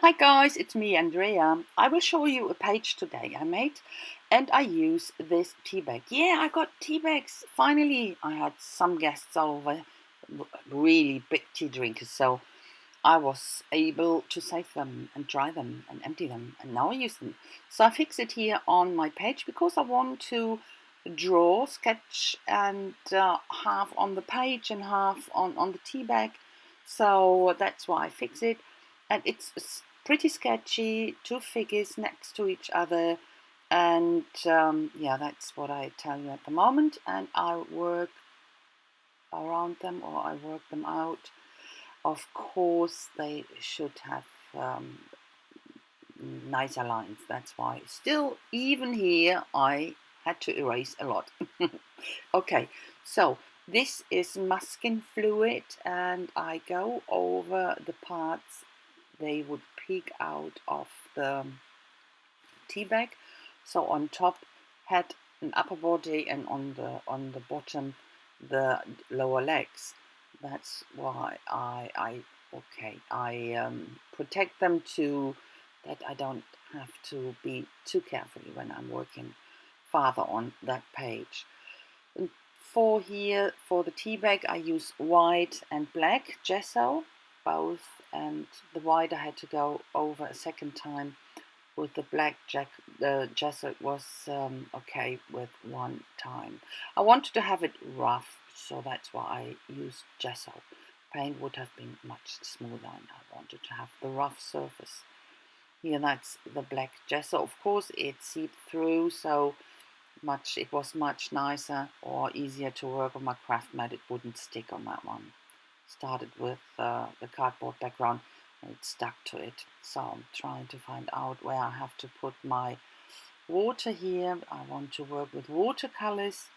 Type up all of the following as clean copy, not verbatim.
Hi guys, it's me Andrea. I will show you a page today I made and I use this tea bag. Yeah, I got tea bags. Finally, I had some guests over, really big tea drinkers, so I was able to save them and dry them and empty them, and now I use them. So I fix it here on my page because I want to draw, sketch, and half on the page and half on the tea bag. So that's why I fix it, and it's pretty sketchy. Two figures next to each other, and yeah, that's what I tell you at the moment. And I work around them, or I work them out. Of course, they should have nicer lines. That's why. Still, even here, I had to erase a lot. Okay, so this is masking fluid, and I go over the parts they would peek out of the tea bag. So on top had an upper body, and on the bottom the lower legs. That's why I protect them to that I don't have to be too carefully when I'm working farther on that page. And for here, for the tea bag, I use white and black gesso both, and the white I had to go over a second time. With the black gesso it was okay with one time. I wanted to have it rough, so that's why I used gesso. Paint would have been much smoother, and I wanted to have the rough surface. Here, that's the black gesso. Of course, it seeped through, so it was much nicer or easier to work on my craft mat. It wouldn't stick on that one. Started with the cardboard background, and it stuck to it. So I'm trying to find out where I have to put my water here. I want to work with watercolors,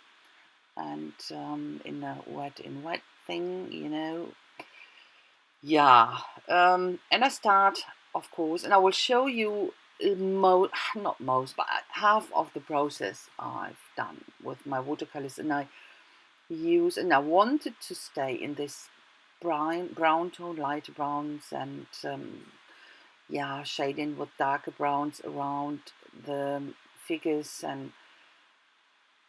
and in a wet thing, Yeah, and I start, of course, and I will show you not most, but half of the process I've done with my watercolors, and I wanted to stay in this brown tone, lighter browns, and yeah, shading with darker browns around the figures,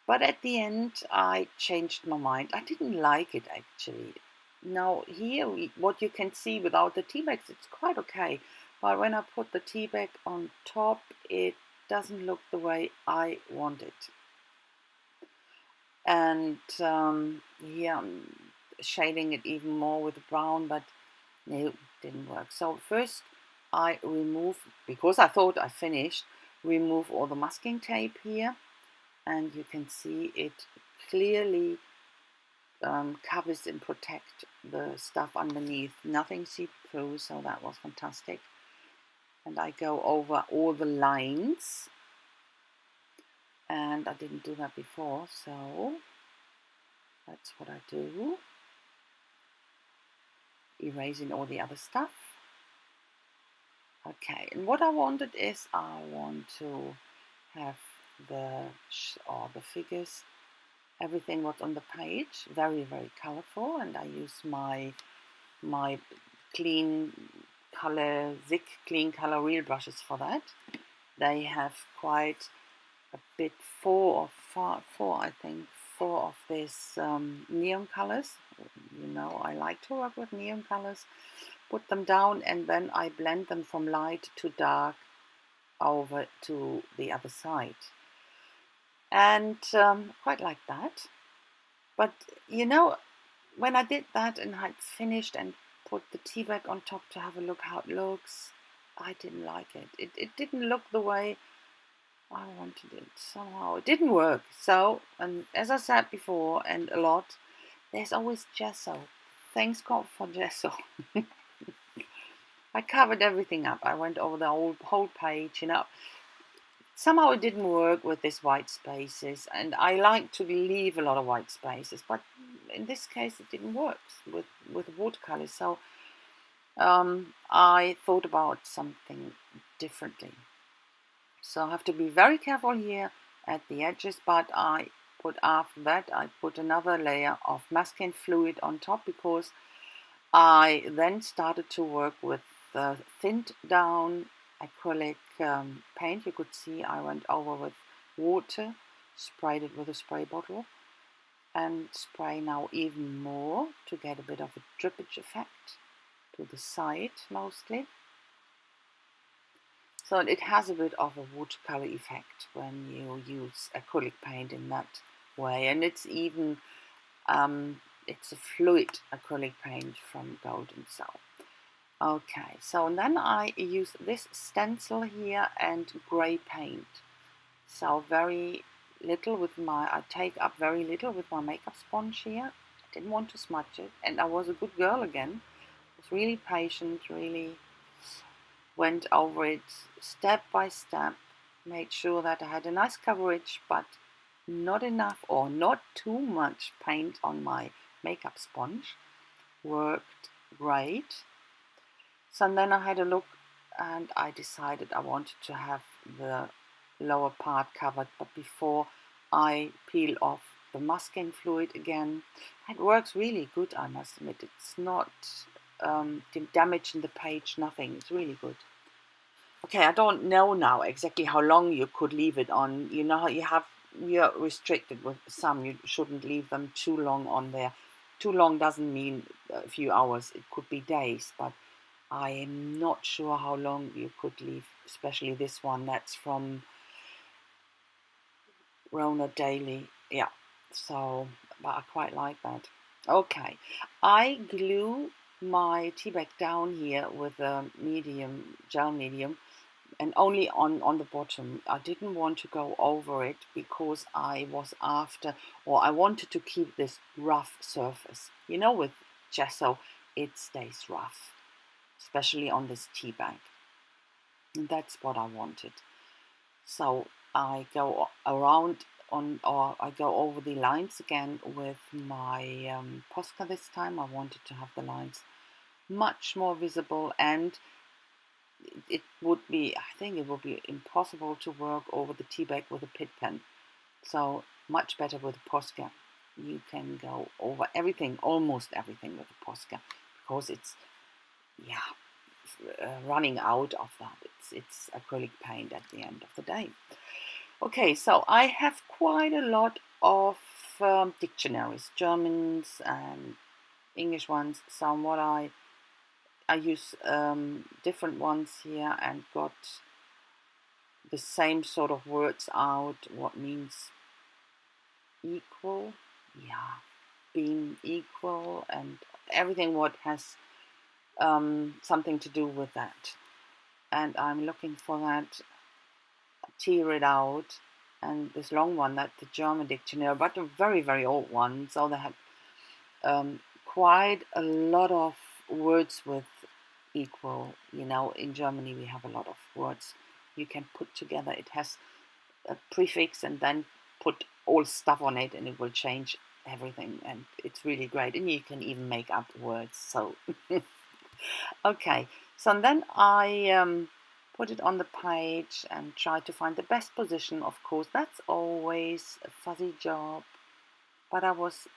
but at the end I changed my mind. I didn't like it actually. Now here, what you can see without the tea bags, it's quite okay, but when I put the tea bag on top, it doesn't look the way I want it. And here I'm shading it even more with brown, but no, it didn't work. So first I remove, because I thought I finished, remove all the masking tape here, and you can see it clearly covers and protect the stuff underneath. Nothing seeped through, so that was fantastic. And I go over all the lines, and I didn't do that before, so that's what I do. Erasing all the other stuff. Okay, and what I wanted is I want to have the figures, everything what's on the page, very, very colorful, and I use my clean color real brushes for that. They have quite a bit, four of these neon colors. I like to work with neon colors. Put them down, and then I blend them from light to dark over to the other side, and quite like that. But when I did that and had finished and put the tea bag on top to have a look how it looks, I didn't like it. It didn't look the way I wanted it. Somehow it didn't work. So, and as I said before, and a lot, there's always gesso. Thanks God for gesso. I covered everything up. I went over the whole page, Somehow it didn't work with these white spaces, and I like to leave a lot of white spaces, but in this case it didn't work with watercolors. So I thought about something differently. So I have to be very careful here at the edges, but after that I put another layer of masking fluid on top, because I then started to work with the thinned down acrylic paint. You could see I went over with water, sprayed it with a spray bottle, and spray now even more to get a bit of a drippage effect to the side mostly. So it has a bit of a watercolor effect when you use acrylic paint in that way, and it's even it's a fluid acrylic paint from Golden Cell. Okay, so and then I use this stencil here and grey paint. So very little with I take up very little with my makeup sponge here. I didn't want to smudge it, and I was a good girl again. I was really patient, really went over it step by step, made sure that I had a nice coverage, but not enough or not too much paint on my makeup sponge. Worked great. So then I had a look and I decided I wanted to have the lower part covered, but before I peel off the masking fluid again. It works really good, I must admit. It's not damaging the page, nothing. It's really good. Okay, I don't know now exactly how long you could leave it on. You know, you're restricted with some. You shouldn't leave them too long on there. Too long doesn't mean a few hours. It could be days, but I am not sure how long you could leave, especially this one. That's from Rona Daily. Yeah, so, but I quite like that. Okay, I glue my tea bag down here with a medium, gel medium, and only on the bottom. I didn't want to go over it because I was after, or I wanted to keep this rough surface. You know, with gesso, it stays rough, especially on this tea bag. And that's what I wanted. So I go around or I go over the lines again with my Posca this time. I wanted to have the lines much more visible, and it would be, I think it would be impossible to work over the tea bag with a pit pen. So much better with a Posca. You can go over everything, almost everything with a Posca, because it's, yeah, running out of that. It's acrylic paint at the end of the day. Okay, so I have quite a lot of dictionaries, Germans and English ones. Some what I use different ones here and got the same sort of words out. What means equal? Yeah, being equal and everything what has something to do with that. And I'm looking for that, tear it out, and this long one, that the German dictionary, but a very, very old one. So they had quite a lot of words with equal. You know, in Germany we have a lot of words you can put together. It has a prefix and then put all stuff on it and it will change everything, and it's really great, and you can even make up words. So okay, so then I put it on the page and try to find the best position. Of course, that's always a fuzzy job, but I was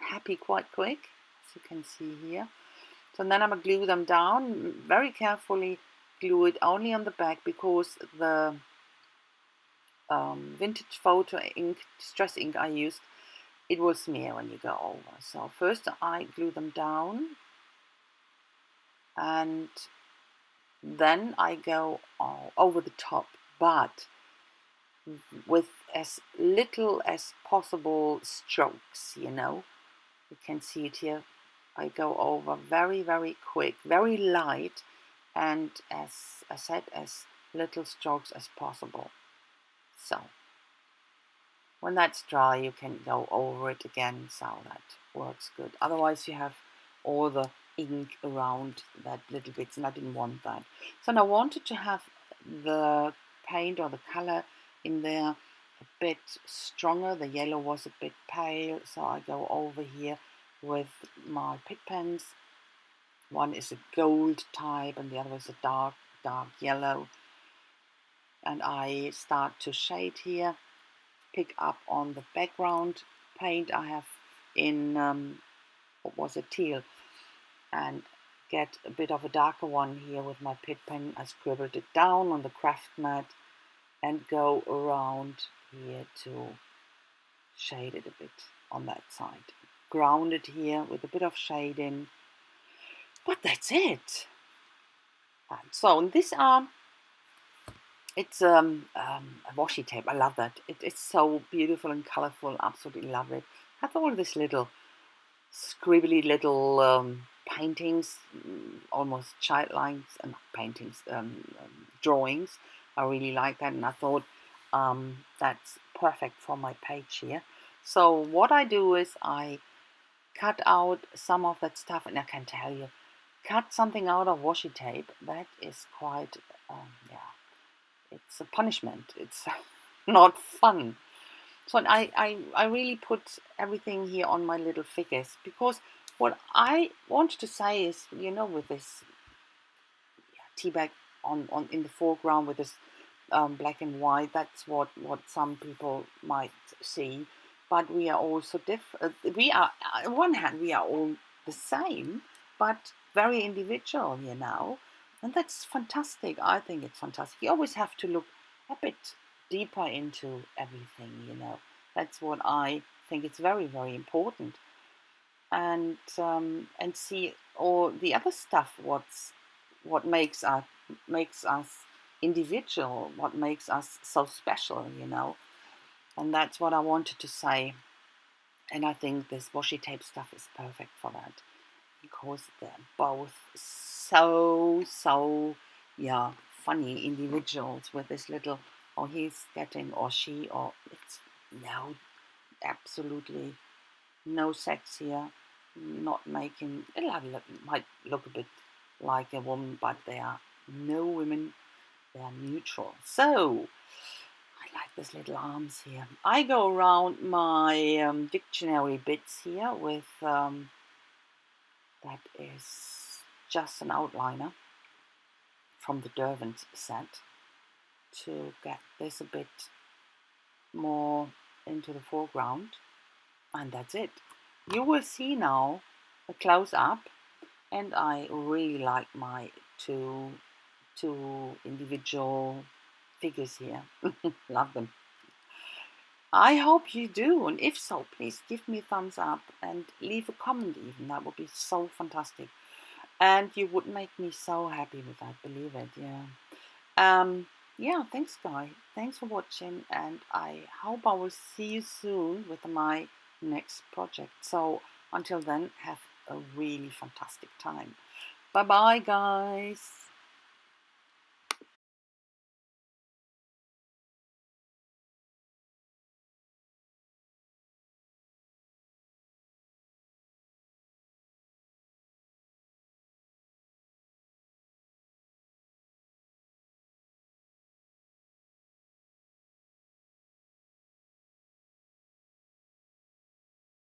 happy quite quick, as you can see here. So then I'm going to glue them down, very carefully glue it only on the back, because the vintage photo ink, distress ink I used, it will smear when you go over. So first I glue them down, and then I go over the top, but with as little as possible strokes, you know. You can see it here. I go over very, very quick, very light, and as I said, as little strokes as possible. So when that's dry, you can go over it again, so that works good. Otherwise you have all the ink around that little bits, and I didn't want that. So I wanted to have the paint or the color in there a bit stronger. The yellow was a bit pale, so I go over here with my Pitt pens. One is a gold type and the other is a dark yellow, and I start to shade here, pick up on the background paint I have in what was it, teal, and get a bit of a darker one here with my Pitt pen. I scribbled it down on the craft mat and go around here to shade it a bit on that side. Ground it here with a bit of shading. But that's it. And so these are, it's a washi tape. I love that. It's so beautiful and colorful. Absolutely love it. I have all these little scribbly little paintings, almost childlike, and paintings, drawings. I really like that, and I thought that's perfect for my page here. So what I do is I cut out some of that stuff, and I can tell you, cut something out of washi tape, that is quite, yeah, it's a punishment. It's not fun. So I really put everything here on my little figures, because what I want to say is, you know, with this tea bag on in the foreground with this black and white, that's what some people might see. But we are also different. We are, on one hand, we are all the same, but very individual, you know. And that's fantastic. I think it's fantastic. You always have to look a bit deeper into everything, you know. That's what I think. It's very, very important. And see all the other stuff. What makes us individual? What makes us so special, you know? And that's what I wanted to say. And I think this washi tape stuff is perfect for that, because they're both so yeah, funny individuals with this little, or he's getting, or she, or it's no, absolutely no sex here, not making it might look a bit like a woman, but they are no women, they are neutral. So I like these little arms here. I go around my dictionary bits here with that is just an outliner from the Derwent set to get this a bit more into the foreground, and that's it. You will see now a close-up, and I really like my two individual figures here. Love them. I hope you do, and if so, please give me a thumbs up and leave a comment even. That would be so fantastic. And you would make me so happy with that, believe it, yeah. Yeah, thanks guys. Thanks for watching, and I hope I will see you soon with my next project. So until then, have a really fantastic time. Bye bye guys.